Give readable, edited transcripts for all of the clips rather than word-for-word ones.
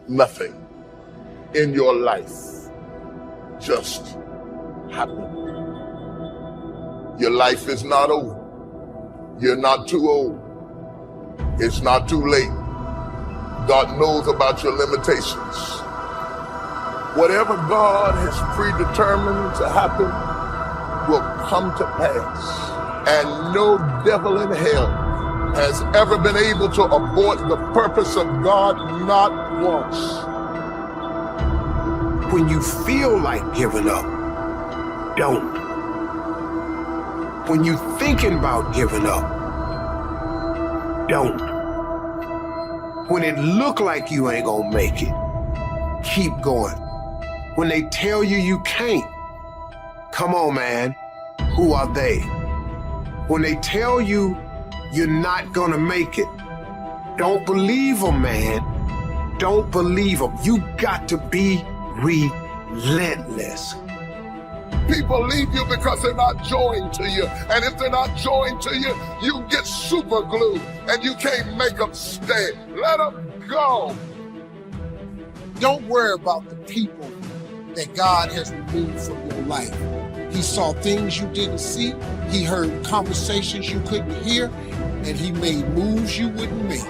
Nothing in your life just happened. Your life is not over. You're not too old. It's not too late. God knows about your limitations. Whatever God has predetermined to happen will come to pass. And no devil in hell has ever been able to abort the purpose of God, not once. When you feel like giving up, don't. When you're thinking about giving up, don't. When it look like you ain't gonna make it, keep going. When they tell you you can't, come on, man, who are they? When they tell you you're not gonna make it, don't believe them, man. Don't believe them. You got to be relentless. People leave you because they're not joined to you. And if they're not joined to you, you get super glue and you can't make them stay. Let them go. Don't worry about the people that God has removed from your life. He saw things you didn't see. He heard conversations you couldn't hear. And he made moves you wouldn't make.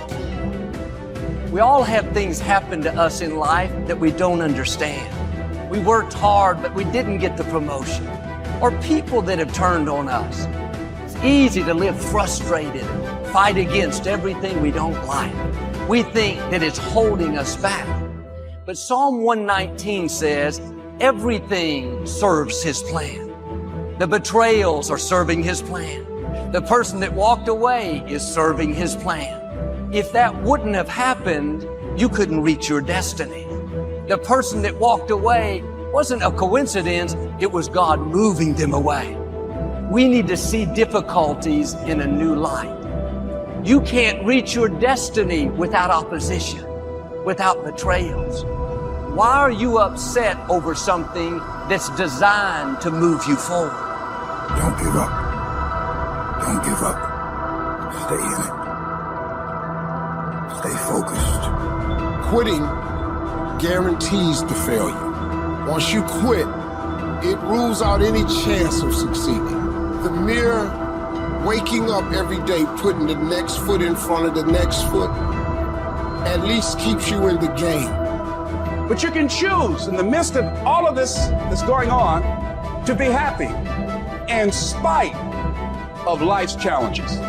We all have things happen to us in life that we don't understand. We worked hard, but we didn't get the promotion. Or people that have turned on us. It's easy to live frustrated and fight against everything we don't like. We think that it's holding us back. But Psalm 119 says, everything serves His plan. The betrayals are serving His plan. The person that walked away is serving His plan. If that wouldn't have happened, you couldn't reach your destiny. The person that walked away wasn't a coincidence, it was God moving them away. We need to see difficulties in a new light. You can't reach your destiny without opposition, without betrayals. Why are you upset over something that's designed to move you forward? Don't give up. Don't give up. Stay in it. Stay focused. Quitting guarantees the failure. Once you quit, it rules out any chance of succeeding. The mere waking up every day, putting the next foot in front of the next foot, at least keeps you in the game. But you can choose in the midst of all of this that's going on to be happy in spite of life's challenges.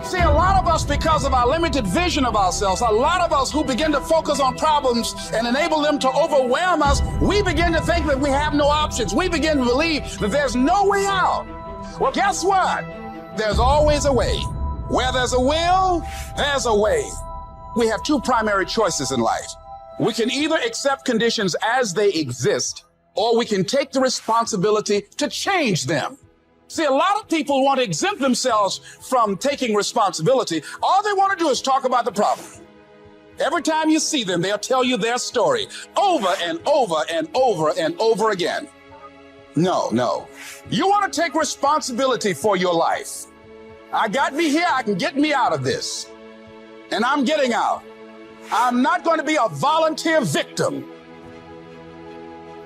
See, a lot of us, because of our limited vision of ourselves, a lot of us who begin to focus on problems and enable them to overwhelm us, we begin to think that we have no options. We begin to believe that there's no way out. Well, guess what? There's always a way. Where there's a will, there's a way. We have two primary choices in life. We can either accept conditions as they exist, or we can take the responsibility to change them. See, a lot of people want to exempt themselves from taking responsibility. All they want to do is talk about the problem. Every time you see them, they'll tell you their story over and over and over and over again. No. You want to take responsibility for your life. I got me here, I can get me out of this. And I'm getting out. I'm not going to be a volunteer victim.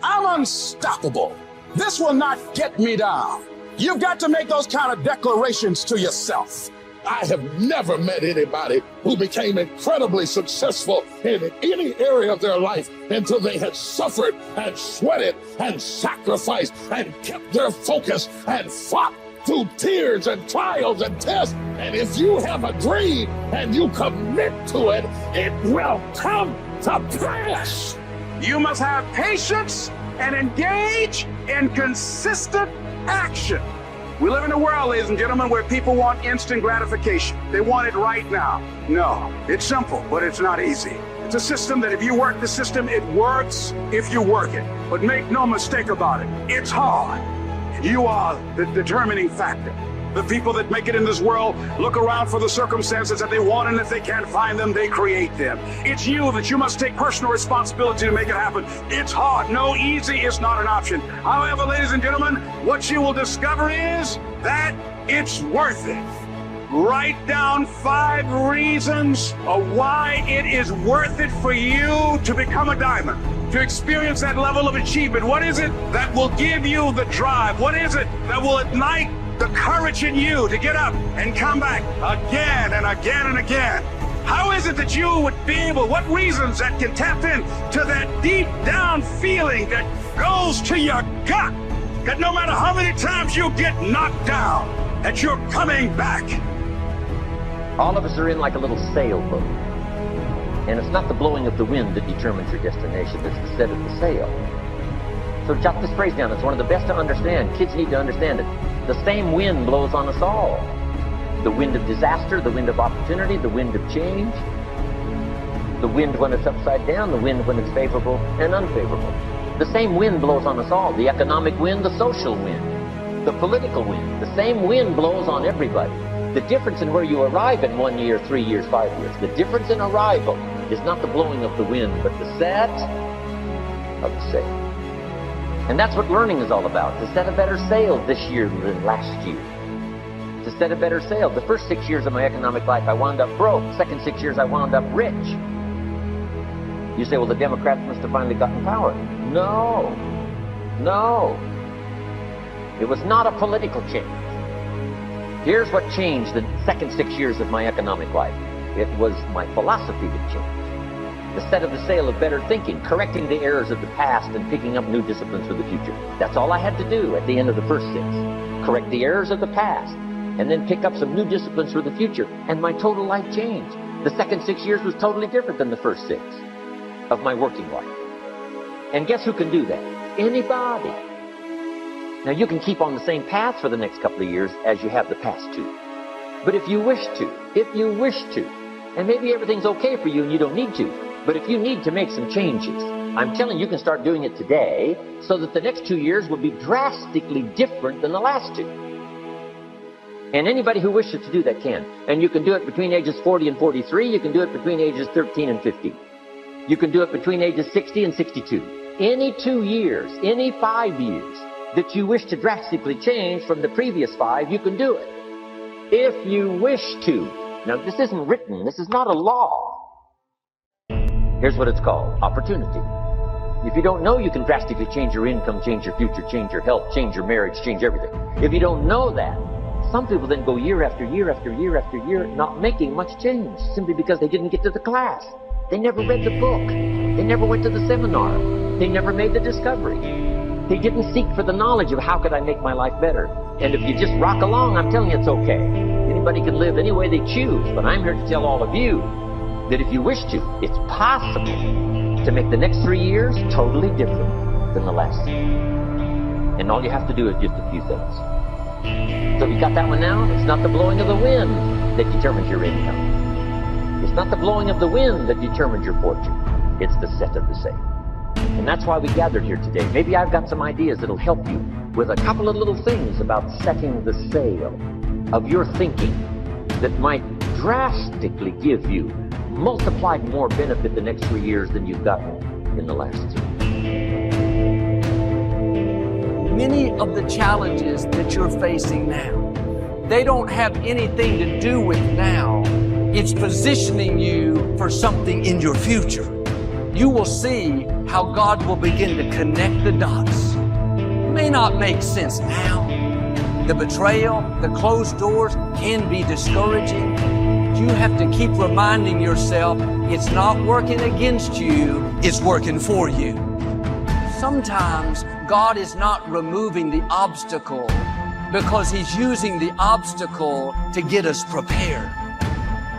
I'm unstoppable. This will not get me down. You've got to make those kind of declarations to yourself. I have never met anybody who became incredibly successful in any area of their life until they had suffered and sweated and sacrificed and kept their focus and fought through tears and trials and tests. And if you have a dream and you commit to it, it will come to pass. You must have patience and engage in consistent action. We live in a world, ladies and gentlemen, where people want instant gratification. They want it right now. No, it's simple, but it's not easy. It's a system that if you work the system, it works if you work it. But make no mistake about it, it's hard. You are the determining factor. The people that make it in this world look around for the circumstances that they want, and if they can't find them, they create them. It's you that you must take personal responsibility to make it happen. It's hard. No, easy is not an option. However, ladies and gentlemen, what you will discover is that it's worth it. Write down 5 reasons of why it is worth it for you to become a diamond, to experience that level of achievement. What is it that will give you the drive? What is it that will ignite the courage in you to get up and come back again and again and again? How is it that you would be able, what reasons that can tap in to that deep down feeling that goes to your gut, that no matter how many times you get knocked down, that you're coming back? All of us are in like a little sailboat. And it's not the blowing of the wind that determines your destination, it's the set of the sail. So jot this phrase down. It's one of the best to understand. Kids need to understand it. The same wind blows on us all. The wind of disaster, the wind of opportunity, the wind of change. The wind when it's upside down, the wind when it's favorable and unfavorable. The same wind blows on us all. The economic wind, the social wind, the political wind. The same wind blows on everybody. The difference in where you arrive in 1 year, 3 years, 5 years, the difference in arrival is not the blowing of the wind, but the set of the sail. And that's what learning is all about, to set a better sail this year than last year. To set a better sail. The first 6 years of my economic life, I wound up broke. Second 6 years, I wound up rich. You say, well, the Democrats must have finally gotten power. No. No. It was not a political change. Here's what changed the second 6 years of my economic life. It was my philosophy that changed. The set of the sail of better thinking, correcting the errors of the past and picking up new disciplines for the future. That's all I had to do at the end of the first 6. Correct the errors of the past and then pick up some new disciplines for the future. And my total life changed. The second 6 years was totally different than the first 6 of my working life. And guess who can do that? Anybody. Now, you can keep on the same path for the next couple of years as you have the past 2. But if you wish to, and maybe everything's okay for you and you don't need to, but if you need to make some changes, I'm telling you, you can start doing it today so that the next 2 years will be drastically different than the last 2. And anybody who wishes to do that can. And you can do it between ages 40 and 43. You can do it between ages 13 and 15. You can do it between ages 60 and 62. Any 2 years, any 5 years, that you wish to drastically change from the previous 5, you can do it. If you wish to. Now, this isn't written. This is not a law. Here's what it's called. Opportunity. If you don't know you can drastically change your income, change your future, change your health, change your marriage, change everything. If you don't know that, some people then go year after year after year after year not making much change simply because they didn't get to the class. They never read the book. They never went to the seminar. They never made the discovery. They didn't seek for the knowledge of how could I make my life better. And if you just rock along, I'm telling you it's okay. Anybody can live any way they choose, but I'm here to tell all of you that if you wish to, it's possible to make the next 3 years totally different than the last 3. And all you have to do is just a few things. So you got that one now? It's not the blowing of the wind that determines your income. It's not the blowing of the wind that determines your fortune. It's the set of the sail. And that's why we gathered here today. Maybe I've got some ideas that'll help you with a couple of little things about setting the sail of your thinking that might drastically give you multiplied more benefit the next 3 years than you've gotten in the last 2. Many of the challenges that you're facing now, they don't have anything to do with now. It's positioning you for something in your future. You will see how God will begin to connect the dots. It may not make sense now. The betrayal, the closed doors can be discouraging. You have to keep reminding yourself it's not working against you, it's working for you. Sometimes God is not removing the obstacle because He's using the obstacle to get us prepared.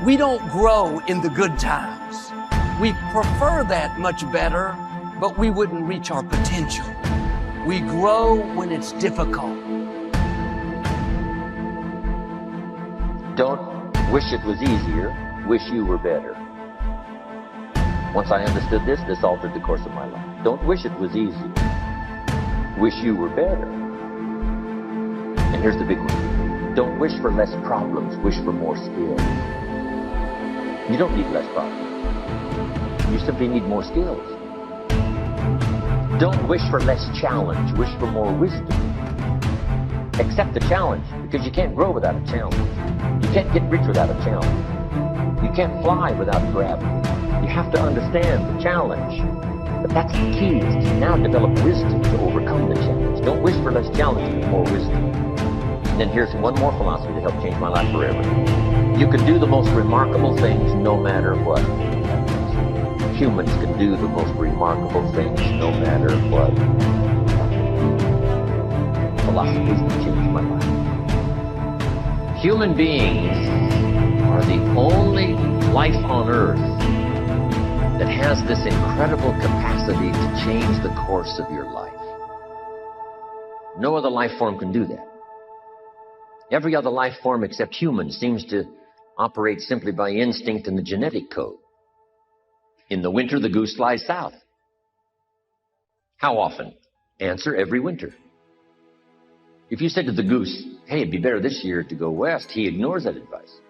We don't grow in the good times. We prefer that much better, but we wouldn't reach our potential. We grow when it's difficult. Don't wish it was easier, wish you were better. Once I understood this, this altered the course of my life. Don't wish it was easier, wish you were better. And here's the big one. Don't wish for less problems, wish for more skills. You don't need less problems. You simply need more skills. Don't wish for less challenge, wish for more wisdom. Accept the challenge, because you can't grow without a challenge. You can't get rich without a challenge. You can't fly without gravity. You have to understand the challenge. But that's the key, is to now develop wisdom to overcome the challenge. Don't wish for less challenge, but more wisdom. And then here's one more philosophy to help change my life forever. You can do the most remarkable things no matter what. Humans can do the most remarkable things no matter what. Philosophies that change my life. Human beings are the only life on earth that has this incredible capacity to change the course of your life. No other life form can do that. Every other life form except humans seems to operate simply by instinct and the genetic code. In the winter, the goose flies south. How often? Answer, every winter. If you said to the goose, hey, it'd be better this year to go west, he ignores that advice.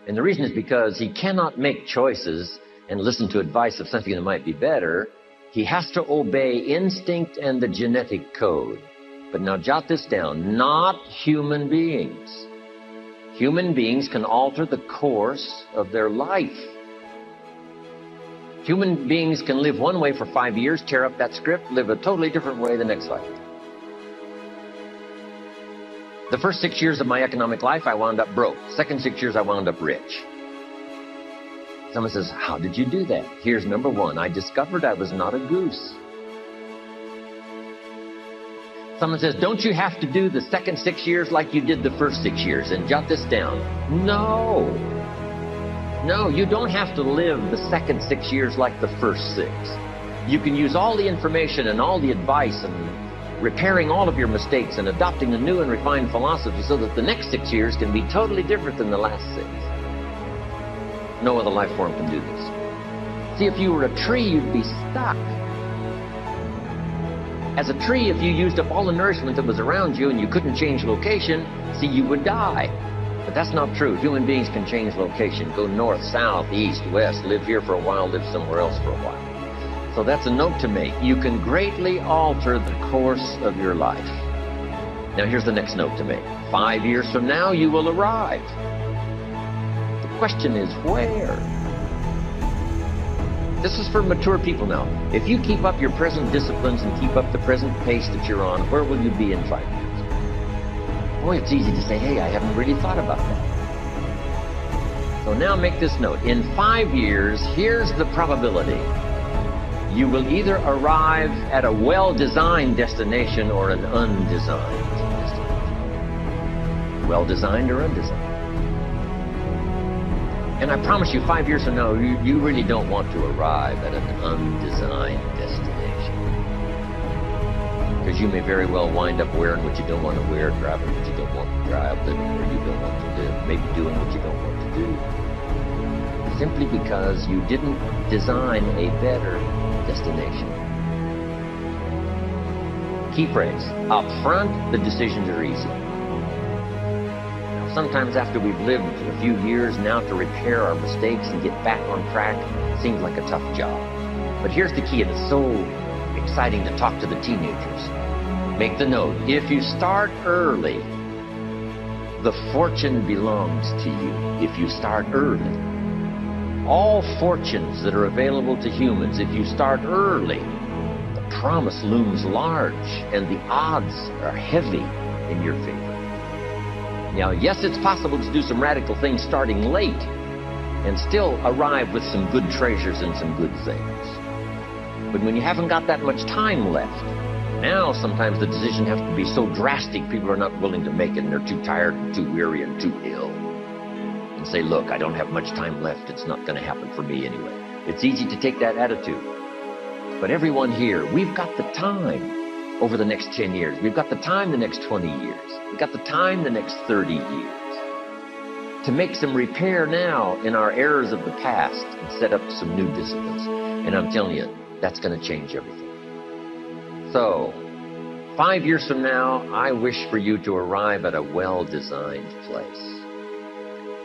And the reason is because he cannot make choices and listen to advice of something that might be better. He has to obey instinct and the genetic code. But now jot this down, not human beings. Human beings can alter the course of their life. Human beings can live one way for 5 years, tear up that script, live a totally different way the next 5 years. The first 6 years of my economic life, I wound up broke. Second 6 years, I wound up rich. Someone says, how did you do that? Here's number one. I discovered I was not a goose. Someone says, don't you have to do the second 6 years like you did the first 6 years? And jot this down. No. No, you don't have to live the second 6 years like the first 6. You can use all the information and all the advice and repairing all of your mistakes and adopting a new and refined philosophy so that the next 6 years can be totally different than the last 6. No other life form can do this. See, if you were a tree, you'd be stuck. As a tree, if you used up all the nourishment that was around you and you couldn't change location, see, you would die. But that's not true. Human beings can change location, go north, south, east, west, live here for a while, live somewhere else for a while. So that's a note to make. You can greatly alter the course of your life. Now here's the next note to make. 5 years from now, you will arrive. The question is, where? This is for mature people now. If you keep up your present disciplines and keep up the present pace that you're on, where will you be in 5 years? Boy, it's easy to say, hey, I haven't really thought about that. So now make this note. In 5 years, here's the probability. You will either arrive at a well-designed destination or an undesigned destination. Well-designed or undesigned. And I promise you, 5 years from now, you really don't want to arrive at an undesigned destination. Because you may very well wind up wearing what you don't want to wear, driving what you don't want to drive, living where you don't want to live, maybe doing what you don't want to do. Simply because you didn't design a better destination. Key phrase, up front, the decisions are easy. Sometimes after we've lived a few years now to repair our mistakes and get back on track, seems like a tough job. But here's the key, and it's so exciting to talk to the teenagers. Make the note, if you start early, the fortune belongs to you. If you start early. All fortunes that are available to humans, if you start early, the promise looms large and the odds are heavy in your favor. Now, yes, it's possible to do some radical things starting late and still arrive with some good treasures and some good things. But when you haven't got that much time left, now sometimes the decision has to be so drastic people are not willing to make it and they're too tired and too weary and too ill. And say, look, I don't have much time left. It's not going to happen for me anyway. It's easy to take that attitude. But everyone here, we've got the time over the next 10 years. We've got the time the next 20 years. We've got the time the next 30 years to make some repair now in our errors of the past and set up some new disciplines. And I'm telling you, that's going to change everything. So, 5 years from now, I wish for you to arrive at a well-designed place.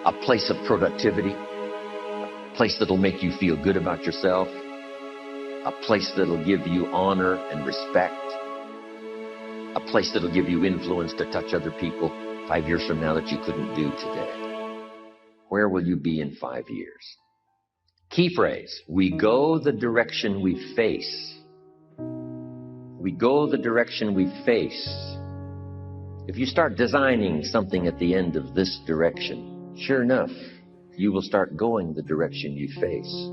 A place of productivity, a place that'll make you feel good about yourself, a place that'll give you honor and respect, a place that'll give you influence to touch other people 5 years from now that you couldn't do today. Where will you be in 5 years? Key phrase, we go the direction we face. We go the direction we face. If you start designing something at the end of this direction, sure enough, you will start going the direction you face.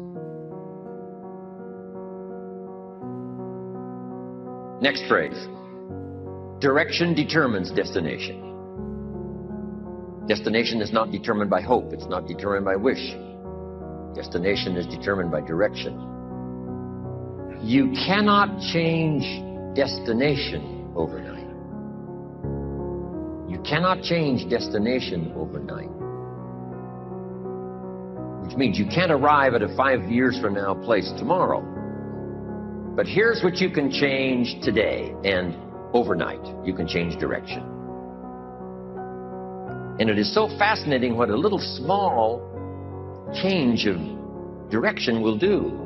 Next phrase. Direction determines destination. Destination is not determined by hope. It's not determined by wish. Destination is determined by direction. You cannot change destination overnight. You cannot change destination overnight. Which means you can't arrive at a 5 years from now place tomorrow. But here's what you can change today, and overnight you can change direction. And it is so fascinating what a little small change of direction will do.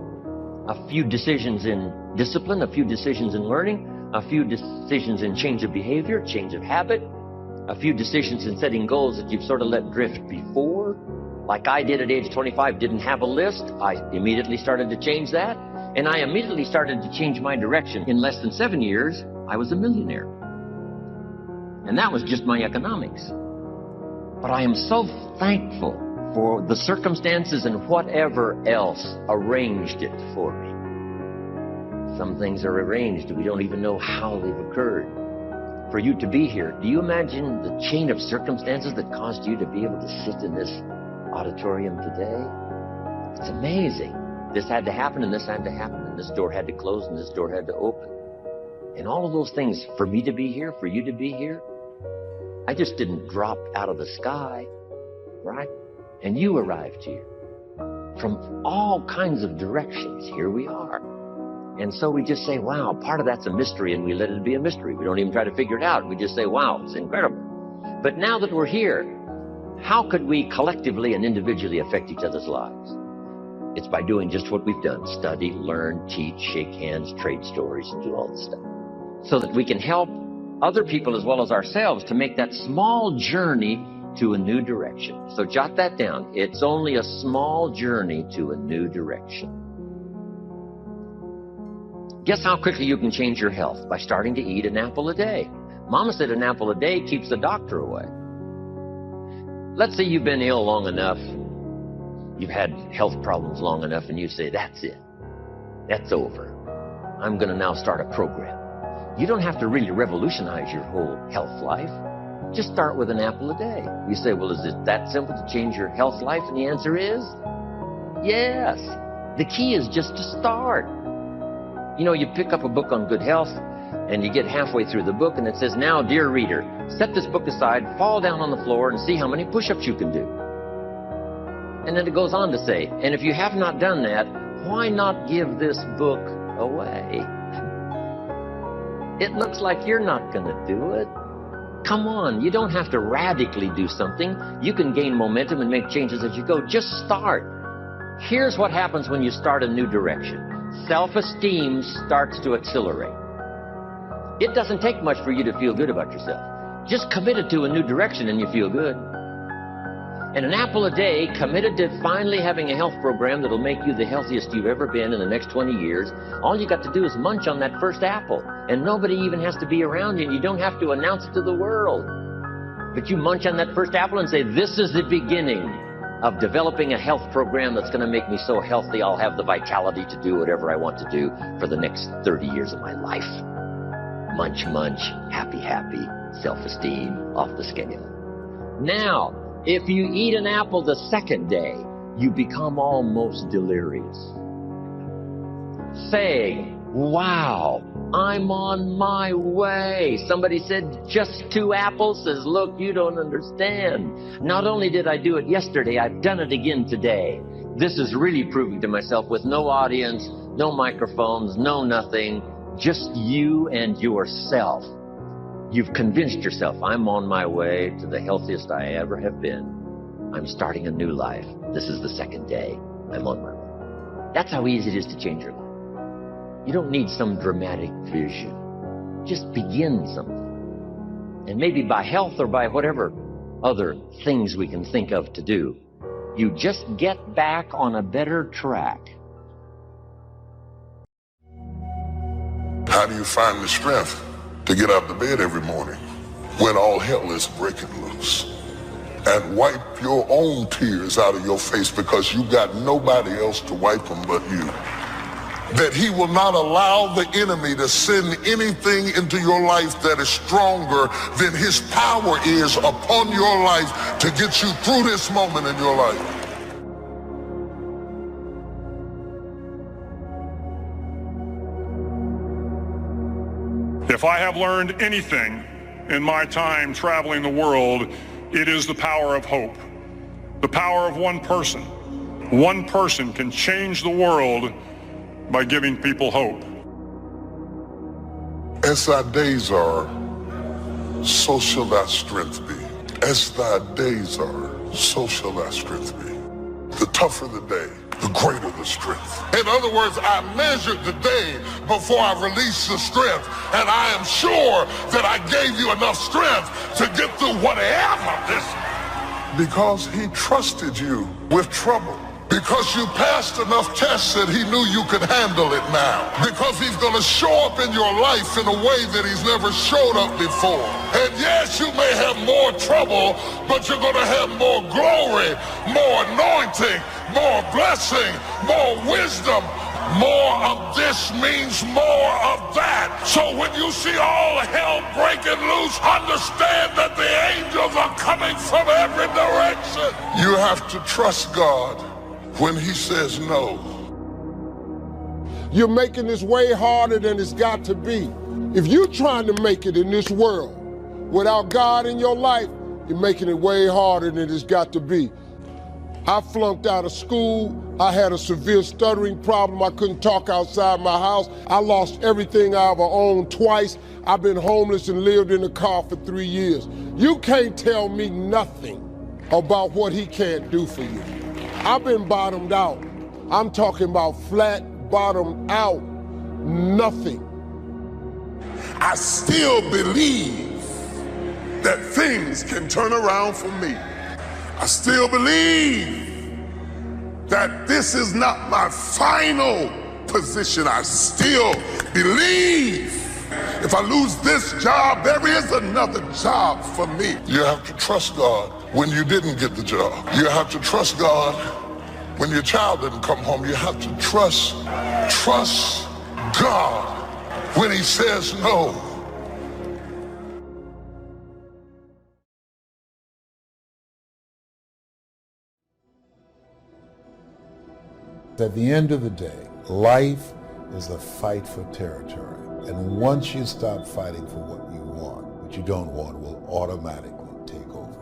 A few decisions in discipline, a few decisions in learning, a few decisions in change of behavior, change of habit, a few decisions in setting goals that you've sort of let drift before. Like I did at age 25, didn't have a list. I immediately started to change that. And I immediately started to change my direction. In less than 7 years, I was a millionaire. And that was just my economics. But I am so thankful for the circumstances and whatever else arranged it for me. Some things are arranged, we don't even know how they've occurred. For you to be here, do you imagine the chain of circumstances that caused you to be able to sit in this auditorium today? It's amazing. This had to happen, and this had to happen, and this door had to close, and this door had to open. And all of those things, for me to be here, for you to be here, I just didn't drop out of the sky, right? And you arrived here. From all kinds of directions, here we are. And so we just say, wow, part of that's a mystery, and we let it be a mystery. We don't even try to figure it out. We just say, wow, it's incredible. But now that we're here, how could we collectively and individually affect each other's lives? It's by doing just what we've done. Study, learn, teach, shake hands, trade stories, and do all this stuff. So that we can help other people as well as ourselves to make that small journey to a new direction. So jot that down. It's only a small journey to a new direction. Guess how quickly you can change your health? By starting to eat an apple a day. Mama said an apple a day keeps the doctor away. Let's say you've been ill long enough. You've had health problems long enough, and you say, that's it. That's over. I'm going to now start a program. You don't have to really revolutionize your whole health life. Just start with an apple a day. You say, well, is it that simple to change your health life? And the answer is, yes. The key is just to start. You know, you pick up a book on good health, and you get halfway through the book, and it says, now, dear reader, set this book aside, fall down on the floor, and see how many push-ups you can do. And then it goes on to say, and if you have not done that, why not give this book away? It looks like you're not going to do it. Come on, you don't have to radically do something. You can gain momentum and make changes as you go. Just start. Here's what happens when you start a new direction. Self-esteem starts to accelerate. It doesn't take much for you to feel good about yourself. Just commit it to a new direction and you feel good. And an apple a day, committed to finally having a health program that'll make you the healthiest you've ever been in the next 20 years, all you got to do is munch on that first apple. And nobody even has to be around you, and you don't have to announce it to the world. But you munch on that first apple and say, this is the beginning of developing a health program that's going to make me so healthy I'll have the vitality to do whatever I want to do for the next 30 years of my life. Munch, munch, happy, happy, self-esteem off the scale. Now, if you eat an apple the second day, you become almost delirious. Saying, wow, I'm on my way. Somebody said, just 2 apples? Says, look, you don't understand. Not only did I do it yesterday, I've done it again today. This is really proving to myself with no audience, no microphones, no nothing, just you and yourself. You've convinced yourself, I'm on my way to the healthiest I ever have been. I'm starting a new life. This is the second day. I'm on my way. That's how easy it is to change your life. You don't need some dramatic vision. Just begin something. And maybe by health or by whatever other things we can think of to do, You just get back on a better track. How do you find the strength to get out of bed every morning when all hell is breaking loose? And wipe your own tears out of your face because you got nobody else to wipe them but you. That he will not allow the enemy to send anything into your life that is stronger than his power is upon your life to get you through this moment in your life. If I have learned anything in my time traveling the world, it is the power of hope. The power of one person. One person can change the world by giving people hope. As thy days are, so shall thy strength be. As thy days are, so shall thy strength be. The tougher the day, the greater the strength. In other words, I measured the day before I released the strength, and I am sure that I gave you enough strength to get through whatever this. Because he trusted you with trouble. Because you passed enough tests that he knew you could handle it now. Because he's going to show up in your life in a way that he's never showed up before. And yes, you may have more trouble, but you're going to have more glory, more anointing, more blessing, more wisdom. More of this means more of that. So when you see all hell breaking loose, understand that the angels are coming from every direction. You have to trust God when he says no. You're making this way harder than it's got to be. If you're trying to make it in this world without God in your life, you're making it way harder than it's got to be. I flunked out of school. I had a severe stuttering problem. I couldn't talk outside my house. I lost everything I ever owned twice. I've been homeless and lived in a car for 3 years. You can't tell me nothing about what he can't do for you. I've been bottomed out. I'm talking about flat bottomed out. Nothing. I still believe that things can turn around for me. I still believe that this is not my final position. I still believe if I lose this job, there is another job for me. You have to trust God when you didn't get the job. You have to trust God when your child didn't come home. You have to trust God when he says no. At the end of the day, life is a fight for territory. And once you stop fighting for what you want, what you don't want will automatically take over.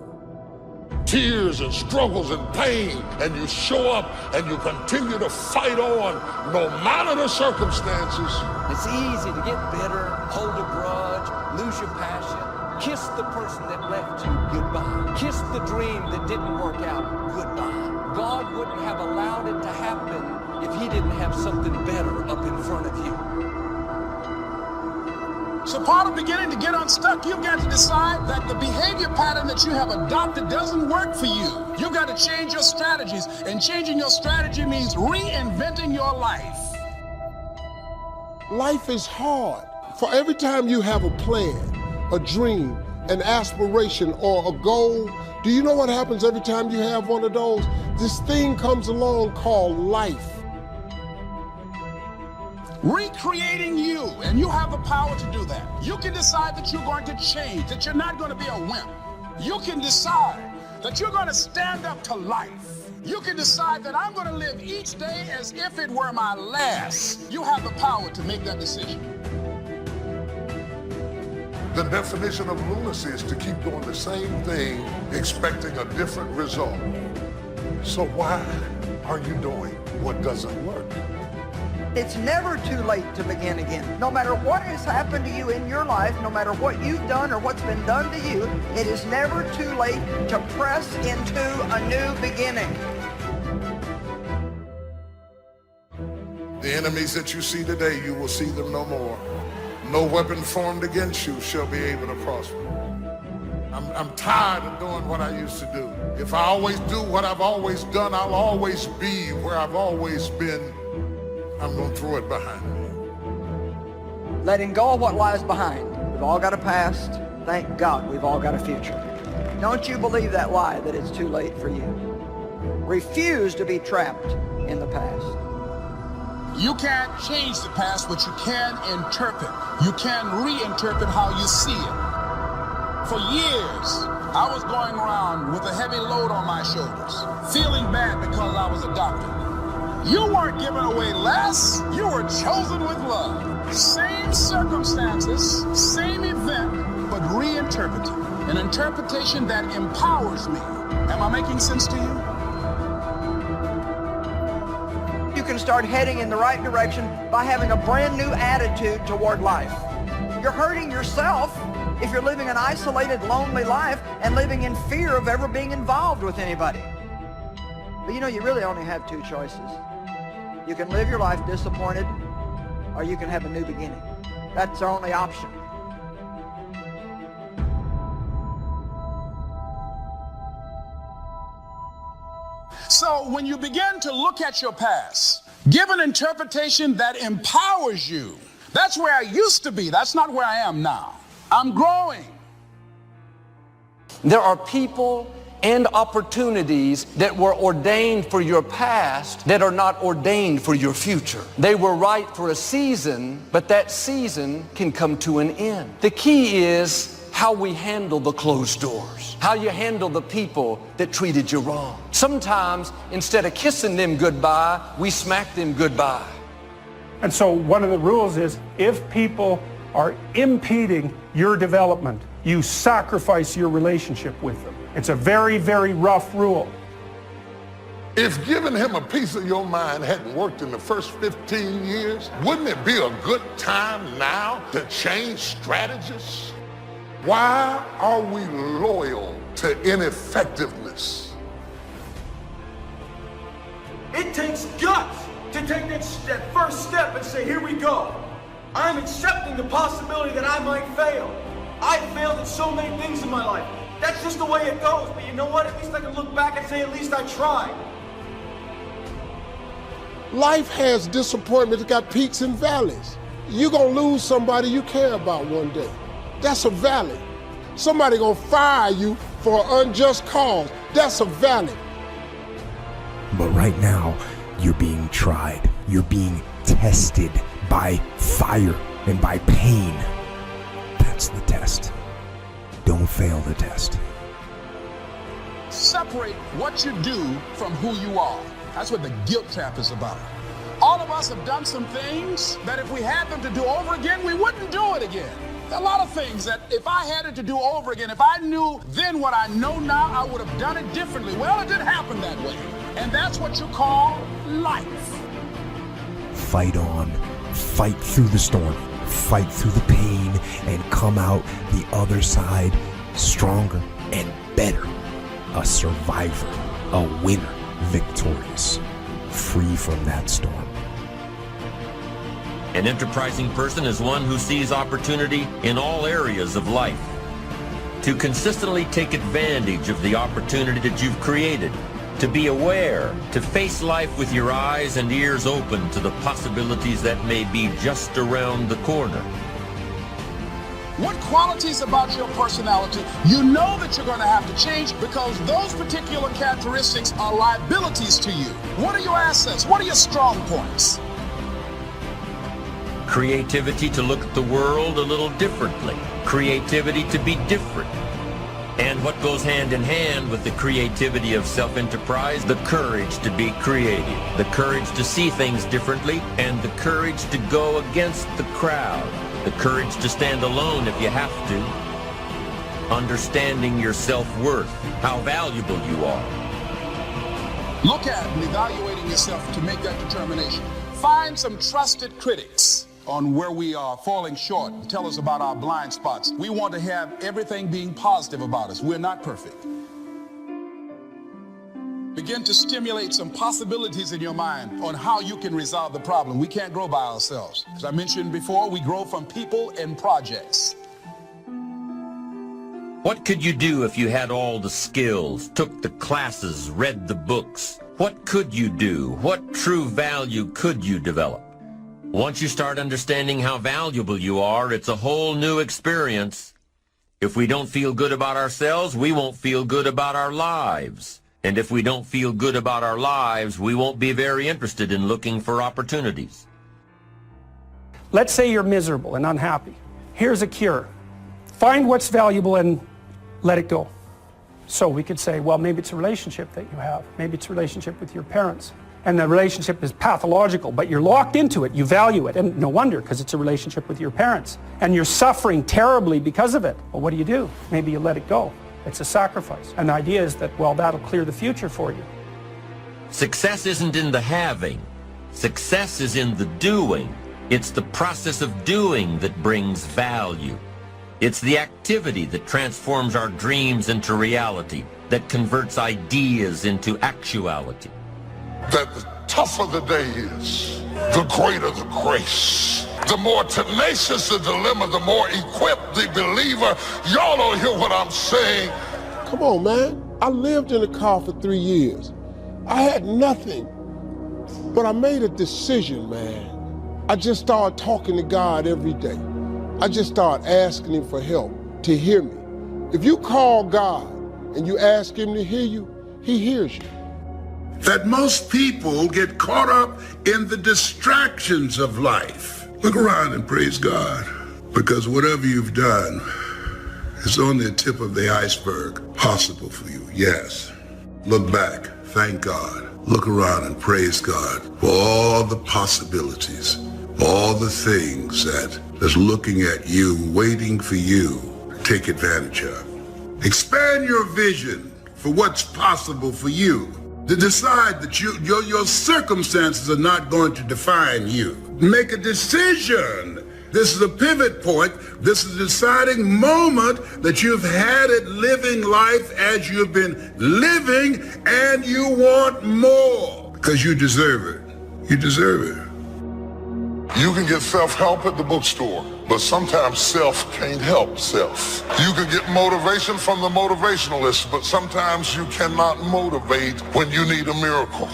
Tears and struggles and pain, and you show up and you continue to fight on no matter the circumstances. It's easy to get bitter, hold a grudge, lose your passion, kiss the person that left you goodbye, kiss the dream that didn't work out goodbye. God wouldn't have allowed it to happen if he didn't have something better up in front of you. So part of beginning to get unstuck, you've got to decide that the behavior pattern that you have adopted doesn't work for you. You've got to change your strategies, and changing your strategy means reinventing your life. Life is hard. For every time you have a plan, a dream, an aspiration, or a goal, do you know what happens every time you have one of those? This thing comes along called life. Recreating you, and you have the power to do that. You can decide that you're going to change, that you're not going to be a wimp. You can decide that you're going to stand up to life. You can decide that I'm going to live each day as if it were my last. You have the power to make that decision. The definition of lunacy is to keep doing the same thing, expecting a different result. So why are you doing what doesn't work? It's never too late to begin again. No matter what has happened to you in your life, no matter what you've done or what's been done to you, it is never too late to press into a new beginning. The enemies that you see today, you will see them no more. No weapon formed against you shall be able to prosper. I'm tired of doing what I used to do. If I always do what I've always done, I'll always be where I've always been. I'm going to throw it behind me. Letting go of what lies behind. We've all got a past. Thank God we've all got a future. Don't you believe that lie that it's too late for you. Refuse to be trapped in the past. You can't change the past, but you can interpret. You can reinterpret how you see it. For years, I was going around with a heavy load on my shoulders, feeling bad because I was a doctor. You weren't given away less, you were chosen with love. Same circumstances, same event, but reinterpreted. An interpretation that empowers me. Am I making sense to you? You can start heading in the right direction by having a brand new attitude toward life. You're hurting yourself if you're living an isolated, lonely life and living in fear of ever being involved with anybody. But you know, you really only have two choices. You can live your life disappointed, or you can have a new beginning. That's our only option. So when you begin to look at your past, give an interpretation that empowers you. That's where I used to be. That's not where I am now. I'm growing. There are people and opportunities that were ordained for your past that are not ordained for your future. They were right for a season, but that season can come to an end. The key is how we handle the closed doors, how you handle the people that treated you wrong. Sometimes, instead of kissing them goodbye, we smack them goodbye. And so one of the rules is, if people are impeding your development, you sacrifice your relationship with them. It's a very, very rough rule. If giving him a piece of your mind hadn't worked in the first 15 years, wouldn't it be a good time now to change strategies? Why are we loyal to ineffectiveness? It takes guts to take that first step and say, here we go. I'm accepting the possibility that I might fail. I've failed at so many things in my life. That's just the way it goes. But you know what? At least I can look back and say, at least I tried. Life has disappointment. It's got peaks and valleys. You're going to lose somebody you care about one day. That's a valley. Somebody going to fire you for an unjust cause. That's a valley. But right now, you're being tried. You're being tested by fire and by pain. That's the test. Don't fail the test. Separate what you do from who you are. That's what the guilt trap is about. All of us have done some things that if we had them to do over again, we wouldn't do it again. There are a lot of things that if I had it to do over again, if I knew then what I know now, I would have done it differently. Well, it didn't happen that way. And that's what you call life. Fight on. Fight through the storm. Fight through the pain and come out the other side stronger and better. A survivor, a winner, victorious, free from that storm. An enterprising person is one who sees opportunity in all areas of life. To consistently take advantage of the opportunity that you've created, to be aware, to face life with your eyes and ears open to the possibilities that may be just around the corner. What qualities about your personality you know that you're going to have to change because those particular characteristics are liabilities to you? What are your assets? What are your strong points? Creativity to look at the world a little differently. Creativity to be different. And what goes hand in hand with the creativity of self-enterprise, the courage to be creative, the courage to see things differently, and the courage to go against the crowd, the courage to stand alone if you have to, understanding your self-worth, how valuable you are. Look at and evaluating yourself to make that determination. Find some trusted critics on where we are falling short and tell us about our blind spots. We want to have everything being positive about us. We're not perfect. Begin to stimulate some possibilities in your mind on how you can resolve the problem. We can't grow by ourselves. As I mentioned before, we grow from people and projects. What could you do if you had all the skills, took the classes, read the books? What could you do? What true value could you develop? Once you start understanding how valuable you are, it's a whole new experience. If we don't feel good about ourselves, we won't feel good about our lives. And if we don't feel good about our lives, we won't be very interested in looking for opportunities. Let's say you're miserable and unhappy. Here's a cure. Find what's valuable and let it go. So we could say, well, maybe it's a relationship that you have. Maybe it's a relationship with your parents. And the relationship is pathological, but you're locked into it. You value it. And no wonder, because it's a relationship with your parents. And you're suffering terribly because of it. Well, what do? Maybe you let it go. It's a sacrifice. And the idea is that, well, that'll clear the future for you. Success isn't in the having. Success is in the doing. It's the process of doing that brings value. It's the activity that transforms our dreams into reality, that converts ideas into actuality. That the tougher the day is, the greater the grace. The more tenacious the dilemma, the more equipped the believer. Y'all don't hear what I'm saying. Come on, man. I lived in a car for 3 years. I had nothing, but I made a decision, man. I just started talking to God every day. I just started asking him for help, to hear me. If you call God and you ask him to hear you, he hears you. That most people get caught up in the distractions of life. Look around and praise God, because whatever you've done is on the tip of the iceberg possible for you. Yes. Look back, thank God. Look around and praise God for all the possibilities, all the things that's looking at you, waiting for you to take advantage of. Expand your vision for what's possible for you. To decide that your circumstances are not going to define you. Make a decision. This is a pivot point. This is a deciding moment that you've had it living life as you've been living, and you want more because you deserve it. You deserve it. You can get self-help at the bookstore, but sometimes self can't help self. You can get motivation from the motivationalist, but sometimes you cannot motivate when you need a miracle.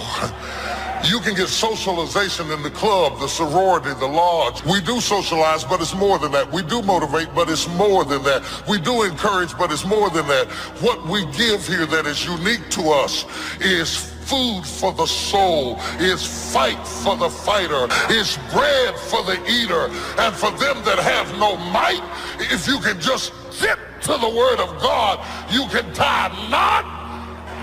You can get socialization in the club, the sorority, the lodge. We do socialize, but it's more than that. We do motivate, but it's more than that. We do encourage, but it's more than that. What we give here that is unique to us is food for the soul, is fight for the fighter, is bread for the eater. And for them that have no might, if you can just get to the word of God, you can tie a knot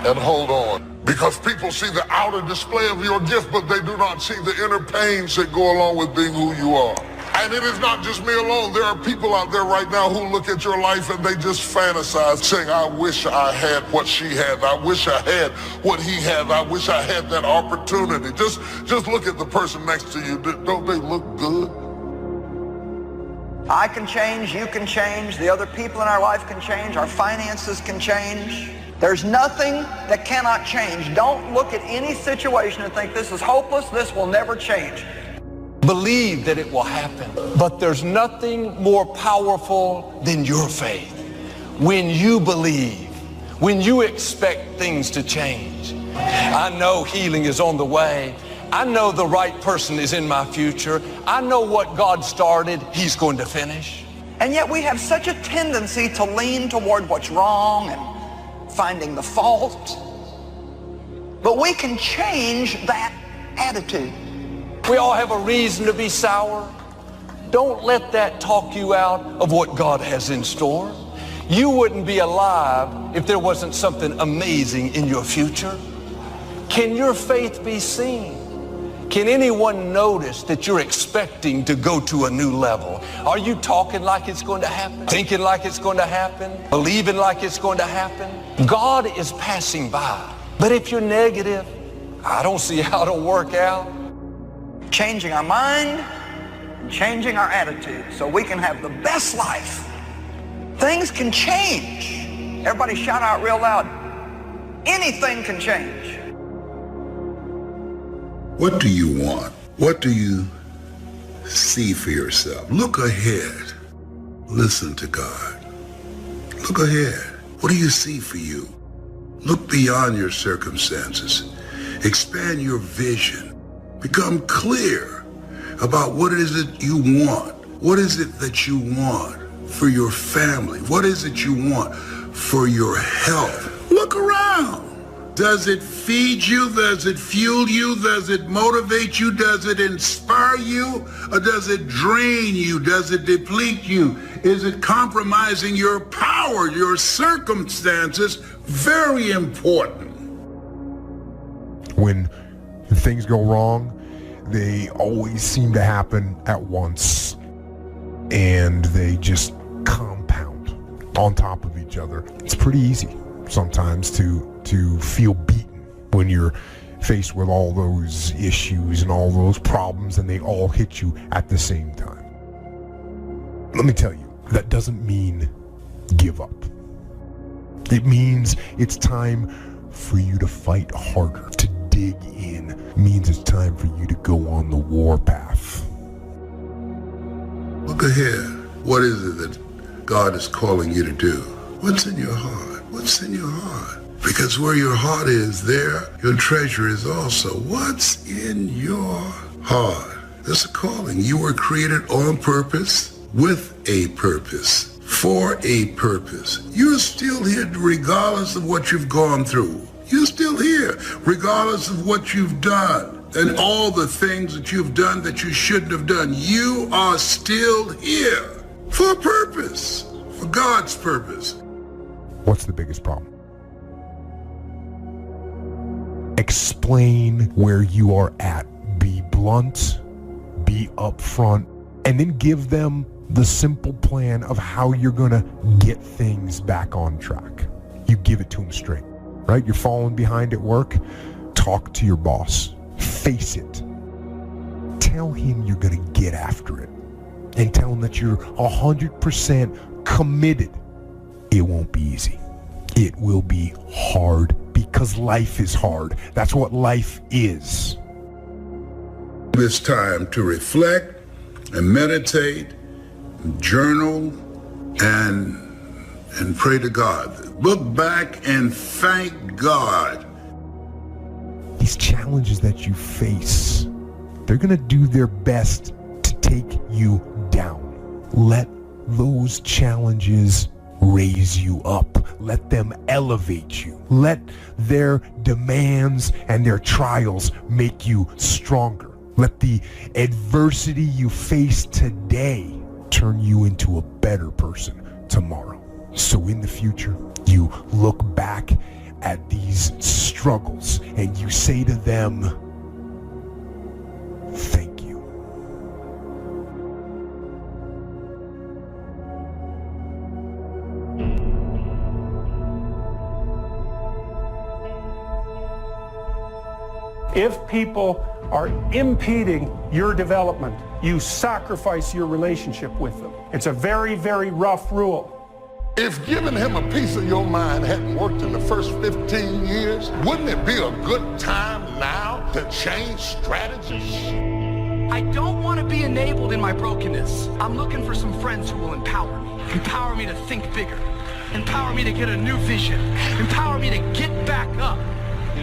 and hold on. Because people see the outer display of your gift, but they do not see the inner pains that go along with being who you are. And it is not just me alone. There are people out there right now who look at your life and they just fantasize, saying, I wish I had what she had. I wish I had what he had. I wish I had that opportunity. Just look at the person next to you. Don't they look good? I can change, you can change, the other people in our life can change, our finances can change. There's nothing that cannot change. Don't look at any situation and think this is hopeless, this will never change. Believe that it will happen. But there's nothing more powerful than your faith. When you believe, when you expect things to change. I know healing is on the way. I know the right person is in my future. I know what God started, he's going to finish. And yet we have such a tendency to lean toward what's wrong and finding the fault. But we can change that attitude. We all have a reason to be sour. Don't let that talk you out of what God has in store. You wouldn't be alive if there wasn't something amazing in your future. Can your faith be seen? Can anyone notice that you're expecting to go to a new level? Are you talking like it's going to happen? Thinking like it's going to happen? Believing like it's going to happen? God is passing by. But if you're negative, I don't see how it'll work out. Changing our mind, changing our attitude so we can have the best life. Things can change. Everybody shout out real loud. Anything can change. What do you want? What do you see for yourself? Look ahead. Listen to God. Look ahead. What do you see for you? Look beyond your circumstances. Expand your vision. Become clear about what it is that you want. What is it that you want for your family? What is it you want for your health? Look around. Does it feed you? Does it fuel you? Does it motivate you? Does it inspire you? Or does it drain you? Does it deplete you? Is it compromising your power, your circumstances? Very important. When things go wrong, they always seem to happen at once, and they just compound on top of each other. It's pretty easy sometimes to feel beaten when you're faced with all those issues and all those problems, and they all hit you at the same time. Let me tell you, that doesn't mean give up. It means it's time for you to fight harder, to dig in. It means it's time for you to go on the war path. Look ahead. What is it that God is calling you to do? What's in your heart? What's in your heart? Because where your heart is, there your treasure is also. What's in your heart? There's a calling. You were created on purpose, with a purpose, for a purpose. You're still here regardless of what you've gone through. You're still here regardless of what you've done and all the things that you've done that you shouldn't have done. You are still here for a purpose, for God's purpose. What's the biggest problem? Explain where you are at. Be blunt, be upfront, and then give them the simple plan of how you're going to get things back on track. You give it to them straight, right? You're falling behind at work. Talk to your boss. Face it. Tell him you're going to get after it, and tell him that you're 100% committed. It won't be easy. It will be hard, because life is hard. That's what life is. It's time to reflect and meditate, journal, and pray to God. Look back and thank God. These challenges that you face, they're going to do their best to take you down. Let those challenges raise you up. Let them elevate you. Let their demands and their trials make you stronger. Let the adversity you face today turn you into a better person tomorrow. So in the future, you look back at these struggles and you say to them, thank you. If people are impeding your development, you sacrifice your relationship with them. It's a very, very rough rule. If giving him a piece of your mind hadn't worked in the first 15 years, wouldn't it be a good time now to change strategies? I don't want to be enabled in my brokenness. I'm looking for some friends who will empower me. Empower me to think bigger. Empower me to get a new vision. Empower me to get back up.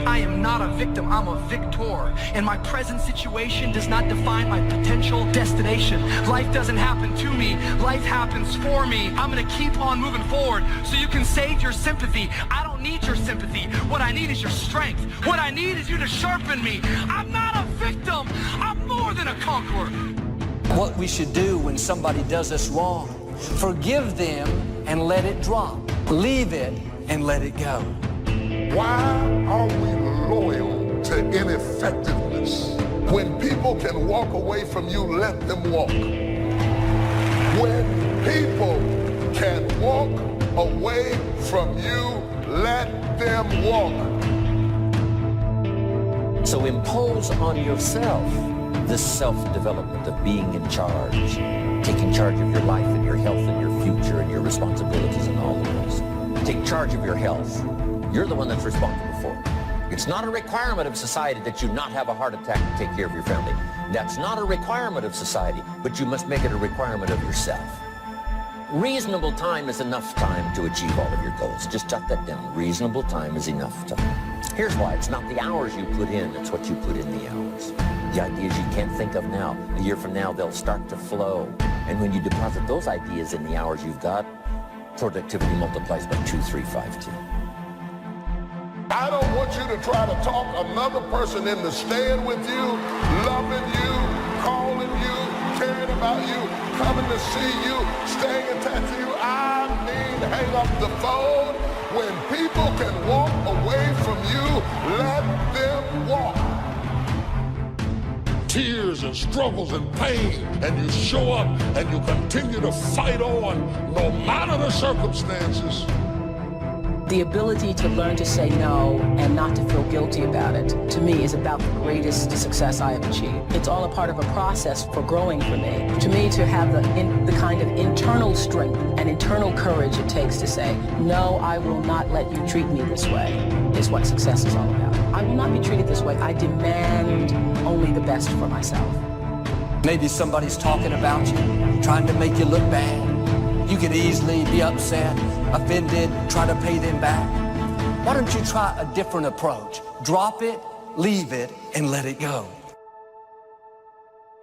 I am not a victim, I'm a victor. And my present situation does not define my potential destination. Life doesn't happen to me, life happens for me. I'm gonna keep on moving forward so you can save your sympathy. I don't need your sympathy. What I need is your strength. What I need is you to sharpen me. I'm not a victim, I'm more than a conqueror. What we should do when somebody does us wrong, forgive them and let it drop. Leave it and let it go. Why are we loyal to ineffectiveness? When people can walk away from you, let them walk. When people can walk away from you, let them walk. So impose on yourself this self-development of being in charge, taking charge of your life and your health and your future and your responsibilities and all of those. Take charge of your health. You're the one that's responsible for it. It's not a requirement of society that you not have a heart attack to take care of your family. That's not a requirement of society, but you must make it a requirement of yourself. Reasonable time is enough time to achieve all of your goals. Just jot that down. Reasonable time is enough time. Here's why. It's not the hours you put in, it's what you put in the hours. The ideas you can't think of now, a year from now, they'll start to flow. And when you deposit those ideas in the hours you've got, productivity multiplies by 2, 3, 5, 10. I don't want you to try to talk another person into staying with you, loving you, calling you, caring about you, coming to see you, staying attached to you. I mean, hang up the phone. When people can walk away from you, let them walk. Tears and struggles and pain, and you show up and you continue to fight on no matter the circumstances. The ability to learn to say no and not to feel guilty about it, to me, is about the greatest success I have achieved. It's all a part of a process for growing for me. To me, to have the kind of internal strength and internal courage it takes to say, no, I will not let you treat me this way, is what success is all about. I will not be treated this way. I demand only the best for myself. Maybe somebody's talking about you, trying to make you look bad. You could easily be upset, offended, try to pay them back. Why don't you try a different approach? Drop it, leave it, and let it go.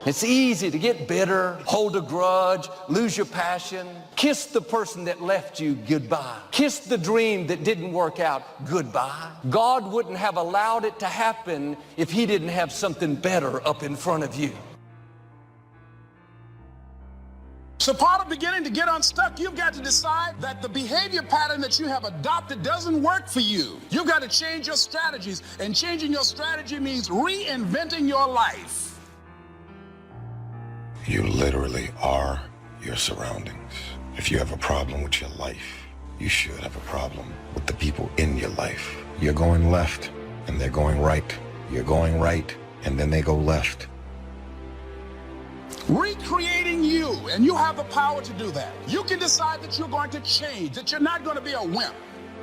It's easy to get bitter, hold a grudge, lose your passion. Kiss the person that left you goodbye. Kiss the dream that didn't work out goodbye. God wouldn't have allowed it to happen if he didn't have something better up in front of you. So part of beginning to get unstuck, you've got to decide that the behavior pattern that you have adopted doesn't work for you. You've got to change your strategies, and changing your strategy means reinventing your life. You literally are your surroundings. If you have a problem with your life, you should have a problem with the people in your life. You're going left, and they're going right. You're going right, and then they go left. Recreating you, and you have the power to do that. You can decide that you're going to change, that you're not going to be a wimp.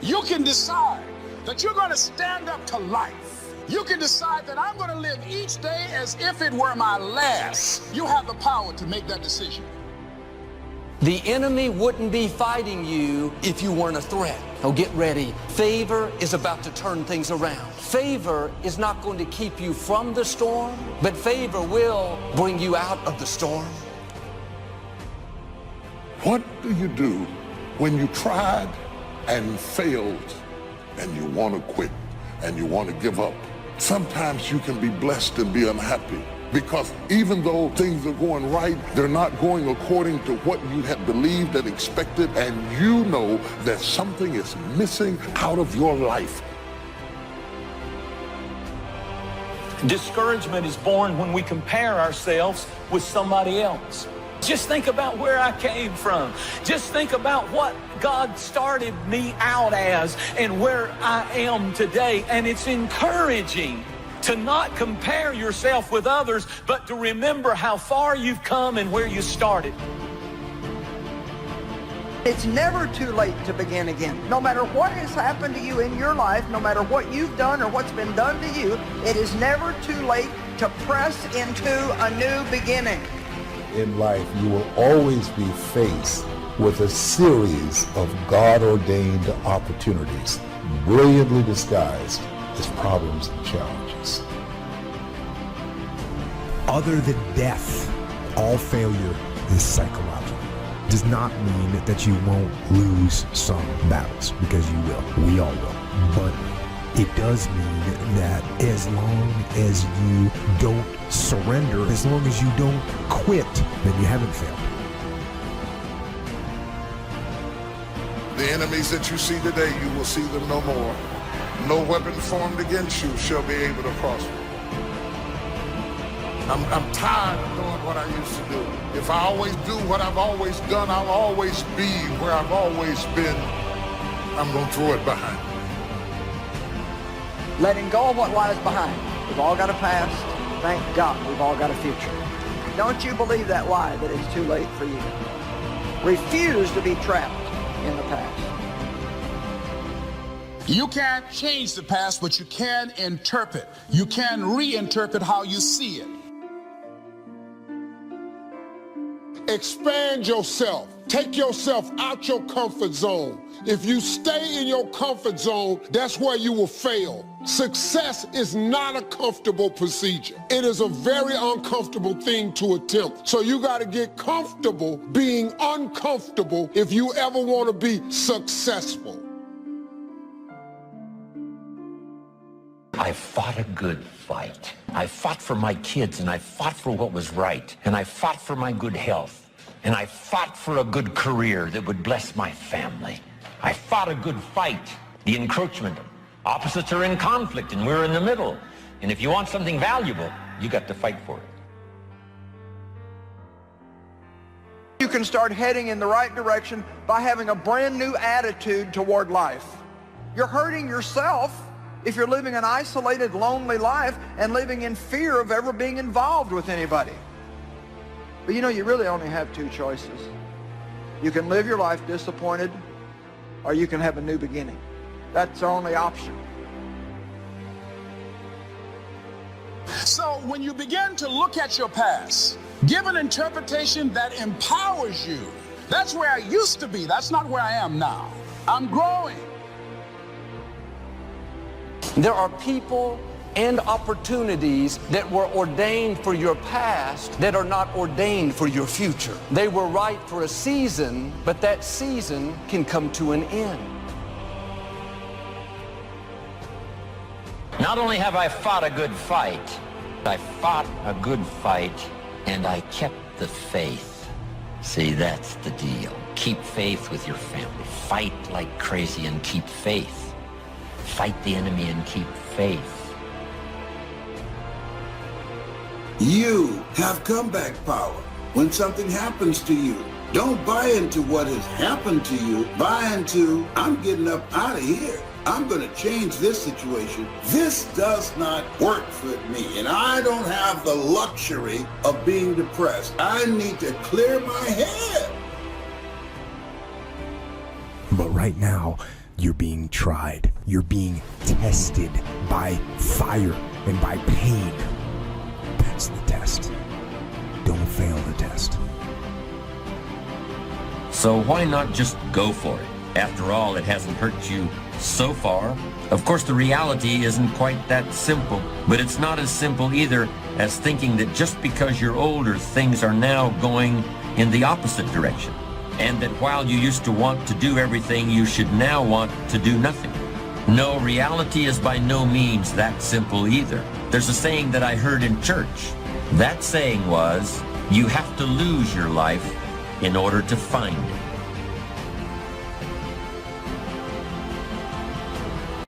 You can decide that you're going to stand up to life. You can decide that I'm going to live each day as if it were my last. You have the power to make that decision. The enemy wouldn't be fighting you if you weren't a threat. Oh, get ready. Favor is about to turn things around. Favor is not going to keep you from the storm, but favor will bring you out of the storm. What do you do when you tried and failed and you want to quit and you want to give up? Sometimes you can be blessed and be unhappy, because even though things are going right, they're not going according to what you had believed and expected, and you know that something is missing out of your life. Discouragement is born when we compare ourselves with somebody else. Just think about where I came from. Just think about what God started me out as and where I am today. And it's encouraging to not compare yourself with others, but to remember how far you've come and where you started. It's never too late to begin again. No matter what has happened to you in your life, no matter what you've done or what's been done to you, it is never too late to press into a new beginning. In life, you will always be faced with a series of God-ordained opportunities, brilliantly disguised as problems and challenges. Other than death, all failure is psychological. Does not mean that you won't lose some battles, because you will. We all will. But it does mean that as long as you don't surrender, as long as you don't quit, then you haven't failed. The enemies that you see today, you will see them no more. No weapon formed against you shall be able to prosper. I'm tired of doing what I used to do. If I always do what I've always done, I'll always be where I've always been. I'm going to throw it behind me. Letting go of what lies behind. We've all got a past. Thank God we've all got a future. Don't you believe that lie that it's too late for you. Refuse to be trapped in the past. You can't change the past, but you can interpret. You can reinterpret how you see it. Expand yourself. Take yourself out your comfort zone. If you stay in your comfort zone, that's where you will fail. Success is not a comfortable procedure. It is a very uncomfortable thing to attempt. So you got to get comfortable being uncomfortable if you ever want to be successful. I fought a good fight. I fought for my kids, and I fought for what was right, and I fought for my good health, and I fought for a good career that would bless my family. I fought a good fight. The encroachment. Opposites are in conflict, and we're in the middle. And if you want something valuable, you got to fight for it. You can start heading in the right direction by having a brand new attitude toward life. You're hurting yourself if you're living an isolated, lonely life and living in fear of ever being involved with anybody. But you know, you really only have two choices. You can live your life disappointed, or you can have a new beginning. That's the only option. So when you begin to look at your past, give an interpretation that empowers you. That's where I used to be. That's not where I am now. I'm growing. There are people and opportunities that were ordained for your past that are not ordained for your future. They were right for a season, but that season can come to an end. Not only have I fought a good fight, I fought a good fight and I kept the faith. See, that's the deal. Keep faith with your family. Fight like crazy and keep faith. Fight the enemy and keep faith. You have comeback power. When something happens to you, don't buy into what has happened to you. Buy into, I'm getting up out of here. I'm going to change this situation. This does not work for me, and I don't have the luxury of being depressed. I need to clear my head. But right now, you're being tried. You're being tested by fire and by pain. That's the test. Don't fail the test. So why not just go for it? After all, it hasn't hurt you so far. Of course, the reality isn't quite that simple, but it's not as simple either as thinking that just because you're older, things are now going in the opposite direction, and that while you used to want to do everything, you should now want to do nothing. No, reality is by no means that simple either. There's a saying that I heard in church. That saying was, you have to lose your life in order to find it.